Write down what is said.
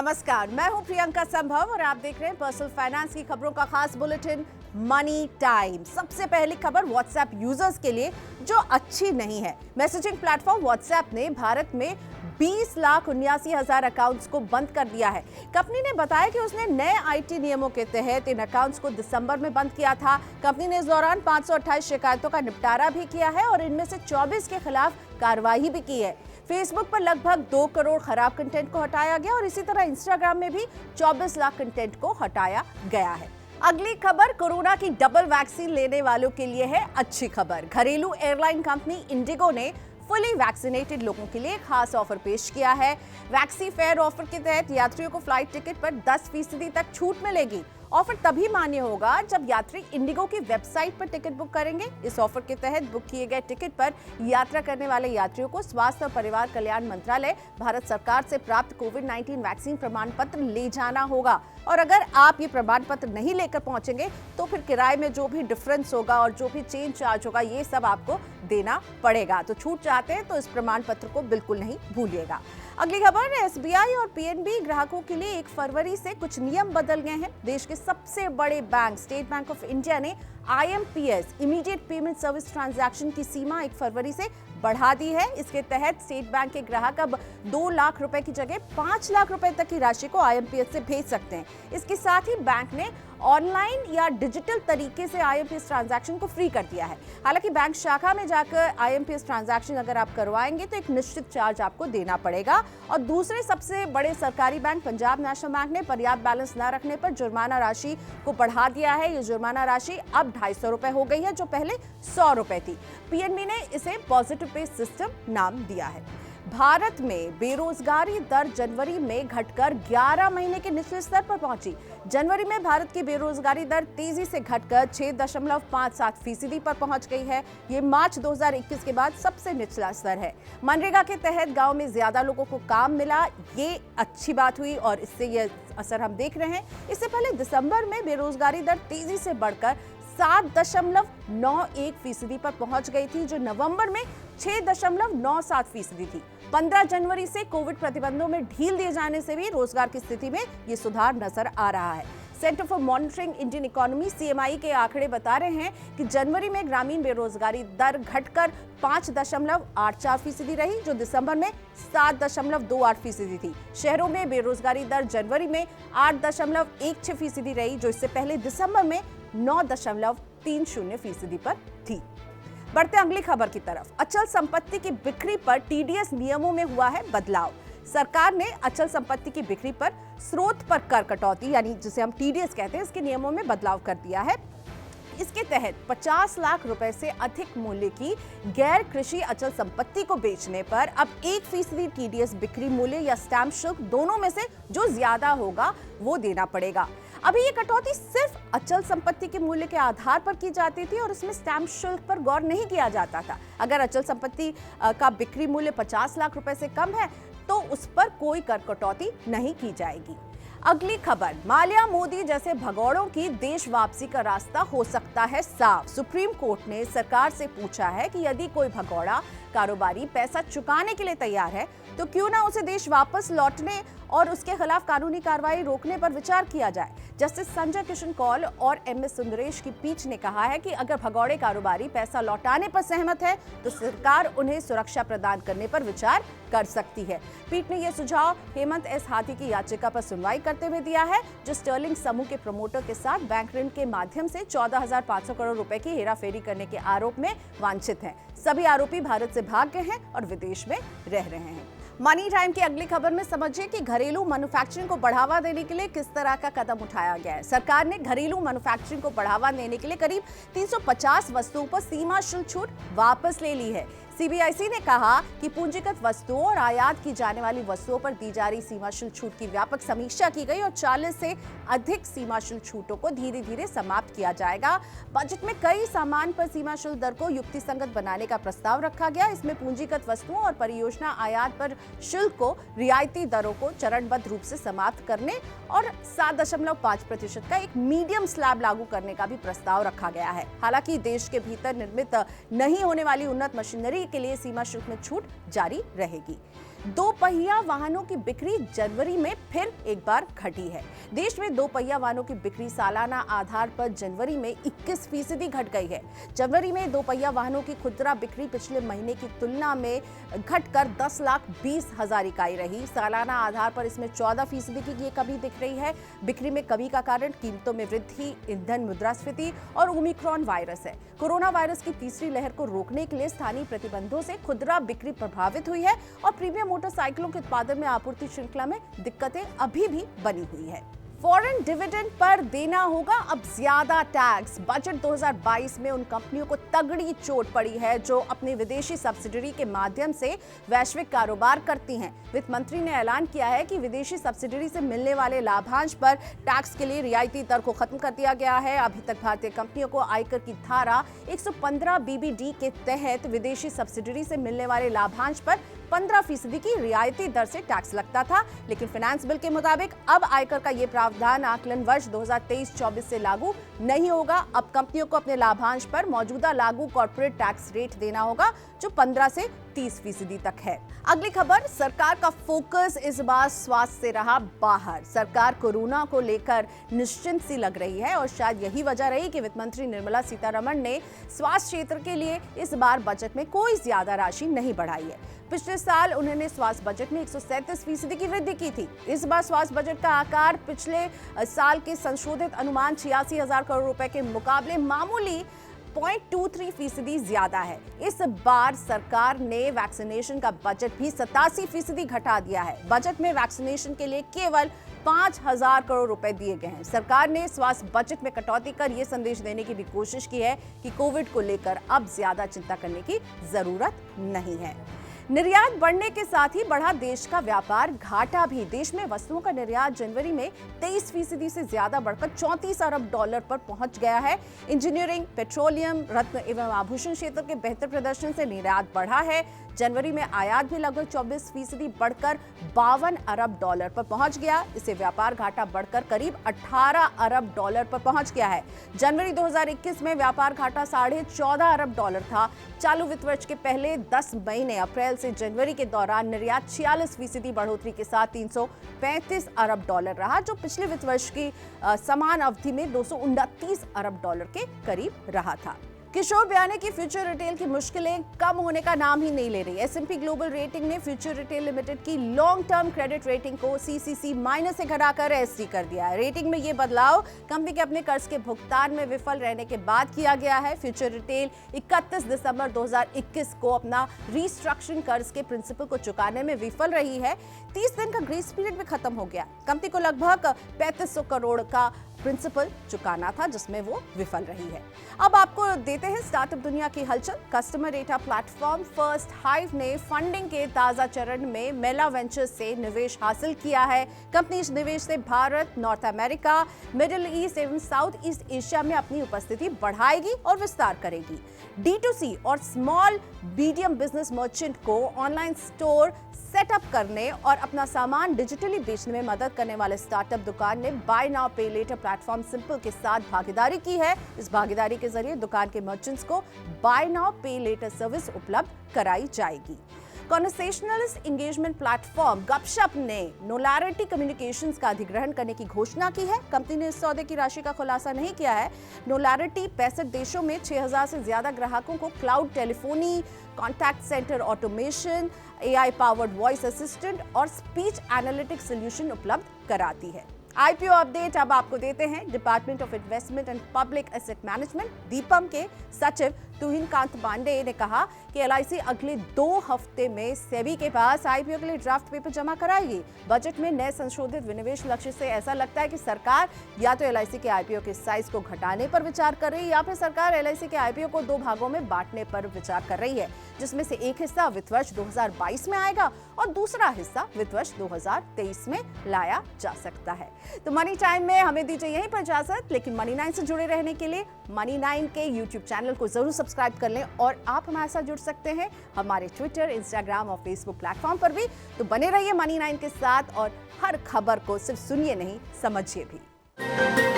नमस्कार, मैं हूं प्रियंका संभव और आप देख रहे हैं पर्सनल फाइनेंस की खबरों का खास बुलेटिन मनी टाइम। सबसे पहली खबर व्हाट्सएप यूजर्स के लिए जो अच्छी नहीं है। मैसेजिंग प्लेटफॉर्म व्हाट्सएप ने भारत में 20,79,000 अकाउंट्स को बंद कर दिया है। कंपनी ने बताया कि उसने नए आईटी नियमों के तहत इन अकाउंट्स को दिसंबर में बंद किया था। कंपनी ने इस दौरान 528 शिकायतों का निपटारा भी किया है और इनमें से 24 के खिलाफ कार्रवाई भी की है। फेसबुक पर लगभग 2 करोड़ खराब कंटेंट को हटाया गया और इसी तरह इंस्टाग्राम में भी 24 लाख कंटेंट को हटाया गया है। अगली खबर कोरोना की डबल वैक्सीन लेने वालों के लिए है अच्छी खबर। घरेलू एयरलाइन कंपनी इंडिगो ने फुली वैक्सीनेटेड लोगों के लिए खास ऑफर पेश किया है। वैक्सी फेयर ऑफर के तहत यात्रियों को फ्लाइट टिकट पर 10% तक छूट मिलेगी। ऑफर तभी मान्य होगा जब यात्री इंडिगो की वेबसाइट पर टिकट बुक करेंगे। इस ऑफर के तहत बुक किए गए टिकट पर यात्रा करने वाले यात्रियों को स्वास्थ्य और परिवार कल्याण मंत्रालय भारत सरकार से प्राप्त कोविड-19 वैक्सीन प्रमाण पत्र ले जाना होगा और अगर आप ये प्रमाण पत्र नहीं लेकर पहुंचेंगे तो फिर किराए में जो भी डिफरेंस होगा और जो भी चेंज चार्ज होगा ये सब आपको देना पड़ेगा। तो छूट चाहते हैं तो इस प्रमाण पत्र को बिल्कुल नहीं भूलिएगा। अगली खबर, एसबीआई और पीएनबी ग्राहकों के लिए 1 फरवरी से कुछ नियम बदल गए हैं। देश के सबसे बड़े bank state bank of India ने IMPS immediate payment service transaction की सीमा 1 फरवरी से बढ़ा दी है। इसके तहत स्टेट बैंक के ग्राहक अब 2 लाख रुपए की जगह 5 लाख रुपए तक की राशि को आईएमपीएस से भेज सकते हैं। इसके साथ ही बैंक ने ऑनलाइन या डिजिटल तरीके से आईएमपीएस ट्रांजैक्शन को फ्री कर दिया है। हालांकि बैंक शाखा में जाकर आईएमपीएस ट्रांजैक्शन अगर आप करवाएंगे तो एक निश्चित चार्ज आपको देना पड़ेगा। और दूसरे सबसे बड़े सरकारी बैंक पंजाब नेशनल बैंक ने पर्याप्त बैलेंस न रखने पर जुर्माना राशि को बढ़ा दिया है। ये जुर्माना राशि अब 250 रुपए हो गई है जो पहले 100 रुपए थी। पीएनबी ने इसे पॉजिटिव पे सिस्टम नाम दिया है। भारत में बेरोजगारी दर जनवरी में घटकर 11 महीने के निचले स्तर पर पहुंची। जनवरी में भारत की बेरोजगारी दर तेजी से घटकर 6.57% पर पहुंच गई है। ये मार्च 2021 के बाद सबसे निचला स्तर है। मनरेगा के तहत गांव में ज्यादा लोगों को काम मिला, ये अच्छी बात हुई और इससे ये असर हम देख रहे हैं। इससे पहले दिसंबर में बेरोजगारी दर तेजी से बढ़कर 7.91% पर पहुंच गई थी जो नवंबर में 6.97% थी। 15 जनवरी से कोविड प्रतिबंधों में ढील दिए जाने से भी रोजगार की स्थिति में ये सुधार नजर आ रहा है। Centre for monitoring Indian economy CMI के आंकड़े बता रहे हैं कि जनवरी में ग्रामीण बेरोजगारी दर घटकर 5.84% रही जो दिसंबर में 7.28% थी। शहरों में बेरोजगारी दर जनवरी में 8.16% रही जो इससे पहले दिसंबर में 9.30% पर थी। बढ़ते अगली खबर की तरफ। अचल संपत्ति की बिक्री पर टीडीएस नियमों में हुआ है बदलाव। सरकार ने अचल संपत्ति की बिक्री पर स्रोत पर कर कटौती यानी जिसे हम टीडीएस कहते हैं इसके नियमों में बदलाव कर दिया है। इसके तहत 50 लाख रुपए से अधिक मूल्य की गैर कृषि अचल संपत्ति को बेचने पर अब 1% टीडीएस बिक्री मूल्य या स्टैंप शुल्क दोनों में से जो ज्यादा होगा वो देना पड़ेगा। अभी ये कटौती सिर्फ अचल संपत्ति के मूल्य के आधार पर की जाती थी और इसमें स्टैंप शुल्क पर गौर नहीं किया जाता था। अगर अचल संपत्ति का बिक्री मूल्य 50 लाख रुपए से कम है तो उस पर कोई कर कटौती नहीं की जाएगी। अगली खबर, माल्या मोदी जैसे भगौड़ों की देश वापसी का रास्ता हो सकता है साफ। सुप्रीम कोर्ट ने सरकार से पूछा है कि यदि कोई भगौड़ा कारोबारी पैसा चुकाने के लिए तैयार है तो क्यों ना उसे देश वापस लौटने और उसके खिलाफ कानूनी कार्रवाई रोकने पर विचार किया जाए। जस्टिस संजय किशन कौल और एमएस सुंदरेश की पीठ ने कहा है कि अगर भगौड़े कारोबारी पैसा लौटाने पर सहमत है तो सरकार उन्हें सुरक्षा प्रदान करने पर विचार कर सकती है। पीठ ने यह सुझाव हेमंत एस हाथी की याचिका पर सुनवाई करते हुए दिया है जो स्टर्लिंग समूह के प्रमोटर के साथ बैंक ऋण के माध्यम से 14,500 करोड़ रुपए की हेराफेरी करने के आरोप में वांछित हैं। सभी आरोपी भारत से भाग गए हैं और विदेश में रह रहे हैं। मनी टाइम की अगली खबर में समझिए कि घरेलू मैन्युफैक्चरिंग को बढ़ावा देने के लिए किस तरह का कदम उठाया गया है। सरकार ने घरेलू मैन्युफैक्चरिंग को बढ़ावा देने के लिए करीब 350 वस्तुओं पर सीमा शुल्क छूट वापस ले ली है। सीबीआईसी ने कहा कि पूंजीगत वस्तुओं और आयात की जाने वाली वस्तुओं पर दी जा रही सीमा शुल्क छूट की व्यापक समीक्षा की गई और 40 से अधिक सीमा शुल्क छूटों को धीरे धीरे समाप्त किया जाएगा। बजट में कई सामान पर सीमा शुल्क दर को युक्तिसंगत बनाने का प्रस्ताव रखा गया। इसमें पूंजीगत वस्तुओं और परियोजना आयात पर शुल्क को रियायती दरों को चरणबद्ध रूप से समाप्त करने और 7.5% का एक मीडियम स्लैब लागू करने का भी प्रस्ताव रखा गया है। हालांकि देश के भीतर निर्मित नहीं होने वाली उन्नत मशीनरी के लिए सीमा शुल्क में छूट जारी रहेगी। दोपहिया वाहनों की बिक्री जनवरी में फिर एक बार घटी है। देश में दोपहिया वाहनों की बिक्री सालाना आधार पर जनवरी में 21% घट गई है। जनवरी में दोपहिया वाहनों की खुदरा बिक्री पिछले महीने की तुलना में घटकर 10,20,000 इकाई रही। सालाना आधार पर इसमें 14% की ये कमी दिख रही है। बिक्री में कमी का कारण कीमतों में वृद्धि, ईंधन मुद्रास्फीति और ओमिक्रॉन वायरस है। कोरोना वायरस की तीसरी लहर को रोकने के लिए स्थानीय प्रतिबंधों से खुदरा बिक्री प्रभावित हुई है और प्रीमियम मोटरसाइकिलों के उत्पादन में आपूर्ति श्रृंखला में दिक्कतें अभी भी बनी हुई है। फॉरेन डिविडेंड पर देना होगा अब ज्यादा टैक्स। बजट 2022 में उन कंपनियों को तगड़ी चोट पड़ी है जो अपनी विदेशी सब्सिडरी के माध्यम से वैश्विक कारोबार करती हैं। वित्त मंत्री ने ऐलान किया है कि विदेशी सब्सिडरी से मिलने वाले लाभांश पर टैक्स के लिए रियायती दर को खत्म कर दिया गया है। अभी तक भारतीय कंपनियों को आयकर की धारा 115 BBD के तहत विदेशी सब्सिडरी से मिलने वाले लाभांश पर 15% की रियायती दर से टैक्स लगता था, लेकिन फाइनेंस बिल के मुताबिक अब आयकर का ये प्रावधान आकलन वर्ष 2023-24 से लागू नहीं होगा। अब कंपनियों को अपने लाभांश पर मौजूदा लागू कॉर्पोरेट टैक्स रेट देना होगा जो 15 से 30% तक है। अगली खबर, सरकार का फोकस इस बार स्वास्थ्य से रहा बाहर। सरकार कोरोना को लेकर निश्चिंत सी लग रही है और शायद यही वजह रही कि वित्त मंत्री निर्मला सीतारमण ने स्वास्थ्य क्षेत्र के लिए इस बार बजट में कोई ज्यादा राशि नहीं बढ़ाई है। पिछले साल उन्होंने स्वास्थ्य बजट में 137% की वृद्धि की थी। इस बार स्वास्थ्य बजट का आकार पिछले साल के संशोधित अनुमान 86,000 करोड़ रुपए के मुकाबले मामूली 0.23% ज्यादा है। इस बार सरकार ने वैक्सीनेशन का बजट भी 87% घटा दिया है। बजट में वैक्सीनेशन के लिए केवल 5,000 करोड़ रुपए दिए गए हैं। सरकार ने स्वास्थ्य बजट में कटौती कर यह संदेश देने की भी कोशिश की है कि कोविड को लेकर अब ज्यादा चिंता करने की जरूरत नहीं है। निर्यात बढ़ने के साथ ही बढ़ा देश का व्यापार घाटा भी। देश में वस्तुओं का निर्यात जनवरी में 23% से ज्यादा बढ़कर 34 अरब डॉलर पर पहुंच गया है। इंजीनियरिंग, पेट्रोलियम, रत्न एवं आभूषण क्षेत्र के बेहतर प्रदर्शन से निर्यात बढ़ा है। जनवरी में आयात भी लगभग 24% बढ़कर 52 अरब डॉलर पर पहुंच गया। इससे व्यापार घाटा बढ़कर करीब 18 अरब डॉलर पर पहुंच गया है। जनवरी 2021 में व्यापार घाटा 14.5 अरब डॉलर था। चालू वित्त वर्ष के पहले 10 महीने अप्रैल से जनवरी के दौरान निर्यात 46% बढ़ोतरी के साथ 335 अरब डॉलर रहा, जो पिछले वित्त वर्ष की समान अवधि में 229 अरब डॉलर के करीब रहा था। किशोर बियाणे की फ्यूचर रिटेल की मुश्किलें कम होने का नाम ही नहीं ले रही। S&P ग्लोबल रेटिंग ने फ्यूचर रिटेल लिमिटेड की लॉन्ग टर्म क्रेडिट रेटिंग को CCC- से घटाकर SD कर दिया है। रेटिंग में ये बदलाव कंपनी के अपने कर्ज के भुगतान में विफल रहने के बाद किया गया है। फ्यूचर रिटेल 31 दिसंबर 2021 को अपना रीस्ट्रक्चरिंग कर्ज के प्रिंसिपल को चुकाने में विफल रही है। 30 दिन का ग्रेस पीरियड भी खत्म हो गया। कंपनी को लगभग 3500 करोड़ का प्रिंसिपल चुकाना था, जिसमें वो विफल रही है। अब आपको देते हैं स्टार्टअप दुनिया की हलचल। Customer data platform first hive ने फंडिंग के ताजा चरण में मेला वेंचर्स से निवेश हासिल किया है। कंपनी इस निवेश से Bharat, north America, middle east एवं साउथ ईस्ट एशिया में अपनी उपस्थिति बढ़ाएगी और विस्तार करेगी। D2C और स्मॉल मीडियम बिजनेस मर्चेंट को ऑनलाइन स्टोर सेटअप करने और अपना सामान डिजिटली बेचने में मदद करने वाले स्टार्टअप दुकान ने बाय नाउ पे लेटर प्लेटफॉर्म सिंपल के साथ भागीदारी की है। इस भागीदारी के जरिए दुकान के मर्चेंट्स को बाय नाउ पे लेटर सर्विस उपलब्ध कराई जाएगी। कॉन्वर्सेशनलिस्ट एंगेजमेंट प्लेटफॉर्म गपशप ने नोलारिटी कम्युनिकेशंस का अधिग्रहण करने की घोषणा की है। कंपनी ने इस सौदे की राशि का खुलासा नहीं किया है। नोलारिटी 65 देशों में 6,000 से ज्यादा ग्राहकों को cloud telephony, contact centre automation, AI powered voice assistant और स्पीच एनालिटिक्स सॉल्यूशन उपलब्ध कराती है। IPO अपडेट अब आपको देते हैं। Department of investment and public asset management DIPAM के सचिव तुहिन कांत पांडे ने कहा कि LIC अगले 2 हफ्ते में सेबी के पास IPO के लिए ड्राफ्ट पेपर जमा कराएगी। बजट में नए संशोधित विनिवेश लक्ष्य से ऐसा लगता है कि सरकार या तो LIC के IPO के साइज को घटाने पर विचार कर रही है या फिर सरकार LIC के IPO को 2 भागों में बांटने पर विचार कर रही है, जिसमें से एक हिस्सा वित्त वर्ष 2022 में आएगा और दूसरा हिस्सा वित्त वर्ष 2023 में लाया जा सकता है। तो मनी टाइम में हमें दीजिए यहीं पर इजाजत, लेकिन मनी 9 से जुड़े रहने के लिए मनी 9 के YouTube चैनल को जरूर सब्सक्राइब कर लें और आप हमारे साथ जुड़ सकते हैं हमारे ट्विटर, इंस्टाग्राम और फेसबुक प्लेटफॉर्म पर भी। तो बने रहिए मनी 9 के साथ और हर खबर को सिर्फ सुनिए नहीं, समझिए भी।